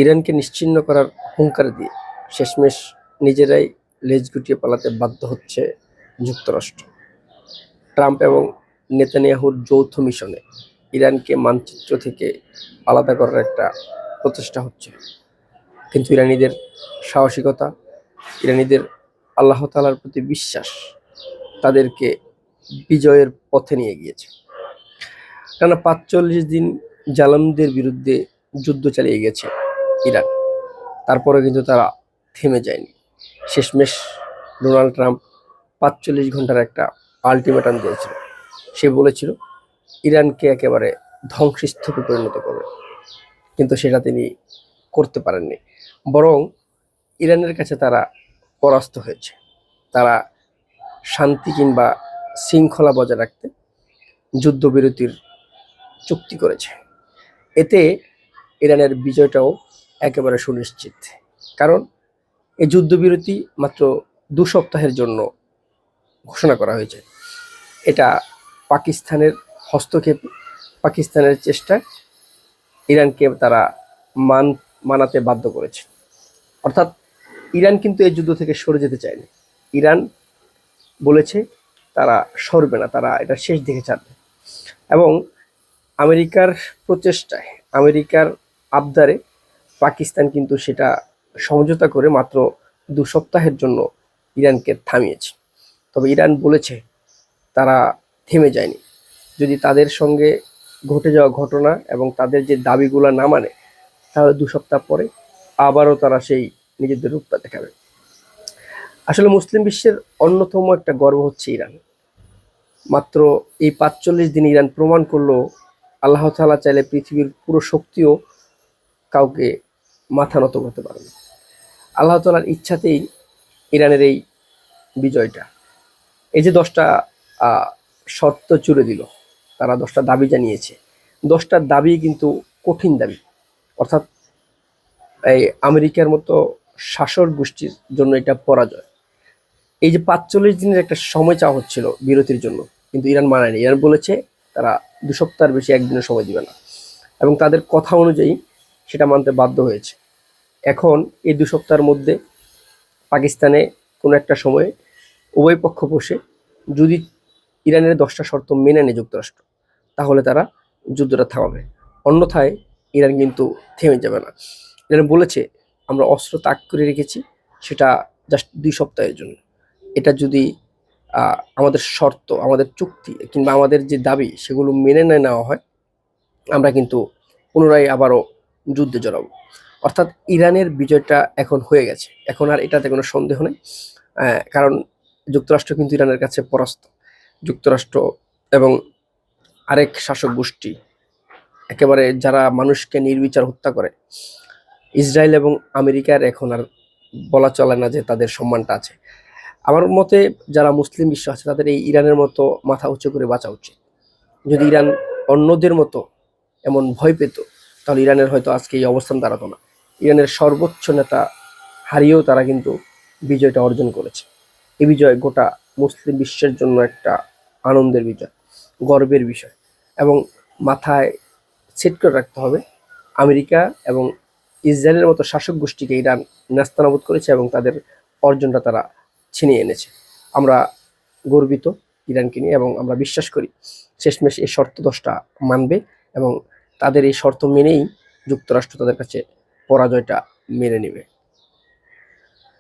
ইরানকে নিশ্চিহ্ন করার হুঙ্কার দিয়ে শেষমেশ নিজেরাই লেজ গুটিয়ে পালাতে বাধ্য হচ্ছে যুক্তরাষ্ট্র। ট্রাম্প এবং নেতানিয়াহুর যৌথ মিশনে ইরানকে মানচিত্র থেকে আলাদা করার একটা প্রচেষ্টা হচ্ছে, কিন্তু ইরানিদের সাহসিকতা, ইরানিদের আল্লাহ তাআলার প্রতি বিশ্বাস তাদেরকে বিজয়ের পথে নিয়ে গিয়েছে। টানা ৪৫ দিন জালেমদের বিরুদ্ধে যুদ্ধ চালিয়ে গেছে ইরান, তারপরে কিন্তু তারা থেমে যায়নি। শেষমেশ ডোনাল্ড ট্রাম্প ৪৫ ঘন্টার একটা আলটিমেটাম দিয়েছিল। সে বলেছিল ইরানকে একেবারে ধ্বংসস্তূপে পরিণত করবে, কিন্তু সেটা তিনি করতে পারেননি। বরং ইরানের কাছে তারা পরাস্ত হয়েছে। তারা শান্তি কিংবা শৃঙ্খলা বজায় রাখতে যুদ্ধবিরতির চুক্তি করেছে। এতে ইরানের বিজয়টাও একেবারে সুনিশ্চিত, কারণ এই যুদ্ধবিরতি মাত্র ২ সপ্তাহের জন্য ঘোষণা করা হয়েছে। এটা পাকিস্তানের হস্তক্ষেপ, পাকিস্তানের চেষ্টায় ইরানকে তারা মানাতে বাধ্য করেছে। অর্থাৎ ইরান কিন্তু এই যুদ্ধ থেকে সরে যেতে চায়নি। ইরান বলেছে তারা সরবে না, তারা এটা শেষ দিকে ছাড়বে। এবং আমেরিকার প্রচেষ্টায়, আমেরিকার আবদারে পাকিস্তান কিন্তু সেটা সমঝোতা করে মাত্র ২ সপ্তাহের জন্য ইরানকে থামিয়েছে। তবে ইরান বলেছে তারা থেমে যায়নি। যদি তাদের সঙ্গে ঘটে যাওয়া ঘটনা এবং তাদের যে দাবিগুলো না মানে, তাহলে ২ সপ্তাহ পরে আবারও তারা সেই নিজেদের রূপটা দেখাবে। আসলে মুসলিম বিশ্বের অন্যতম একটা গর্ব হচ্ছে ইরান। মাত্র এই ৪৫ দিন ইরান প্রমাণ করলো আল্লাহ তাআলা চাইলে পৃথিবীর পুরো শক্তিও কাউকে মাথা নত করতে পারে না। আল্লাহ তাআলার ইচ্ছাতেই ইরানের এই বিজয়টা। এই যে ১০টা শর্ত জুড়ে দিল, তারা ১০টা দাবি জানিয়েছে। ১০টা দাবি কিন্তু কঠিন দাবি। অর্থাৎ এই আমেরিকার মতো শাসক গোষ্ঠীর জন্য এটা পরাজয়। এই যে ৪৫ দিনের একটা সময় চাওয়া হচ্ছিল বিরতির জন্য, কিন্তু ইরান মানেনি। ইরান বলেছে তারা ২ সপ্তাহের বেশি একদিনের সময় দিবে না, এবং তাদের কথা অনুযায়ী সেটা মানতে বাধ্য হয়েছে। এখন এই ২ সপ্তাহের মধ্যে পাকিস্তানে কোনো একটা সময়ে উভয় পক্ষ বসে যদি ইরানের ১০টা শর্ত মেনে নেয় যুক্তরাষ্ট্র, তাহলে তারা যুদ্ধটা থামাবে। অন্যথায় ইরান কিন্তু থেমে যাবে না। ইরান বলেছে আমরা অস্ত্র তাক করে রেখেছি, সেটা জাস্ট ২ সপ্তাহের জন্য। এটা যদি আমাদের শর্ত, আমাদের চুক্তি কিংবা আমাদের যে দাবি সেগুলো মেনে নেওয়া হয়, আমরা কিন্তু পুনরায় আবারও যুদ্ধে জড়াবো। অর্থাৎ ইরানের বিজয়টা এখন হয়ে গেছে, এখন আর এটাতে কোনো সন্দেহ নেই। কারণ যুক্তরাষ্ট্র কিন্তু ইরানের কাছে পরাস্ত। যুক্তরাষ্ট্র এবং আরেক শাসক গোষ্ঠী, একেবারে যারা মানুষকে নির্বিচার হত্যা করে, ইসরায়েল এবং আমেরিকার এখন আর বলা চলে না যে তাদের সম্মানটা আছে। আমার মতে যারা মুসলিম বিশ্ব আছে তাদের এই ইরানের মতো মাথা উঁচু করে বাঁচা উচিত। যদি ইরান অন্যদের মতো এমন ভয় পেত, তাহলে ইরানের হয়তো আজকে এই অবস্থান দাঁড়াতো না। ইরানের সর্বোচ্চ নেতা হারিয়েও তারা কিন্তু বিজয়টা অর্জন করেছে। এই বিজয় গোটা মুসলিম বিশ্বের জন্য একটা আনন্দের বিজয়, গর্বের বিষয়। এবং মাথায় সেট করে রাখতে হবে, আমেরিকা এবং ইসরায়েলের মতো শাসক গোষ্ঠীকে ইরান নেস্তানাবুদ করেছে এবং তাদের অর্জনটা তারা ছিনিয়ে এনেছে। আমরা গর্বিত ইরানকে নিয়ে, এবং আমরা বিশ্বাস করি শেষমেশ এই শর্ত ১০টা মানবে, এবং তাদের এই শর্ত মেনেই যুক্তরাষ্ট্র তাদের কাছে পরাজয়টা মেনে নেবে।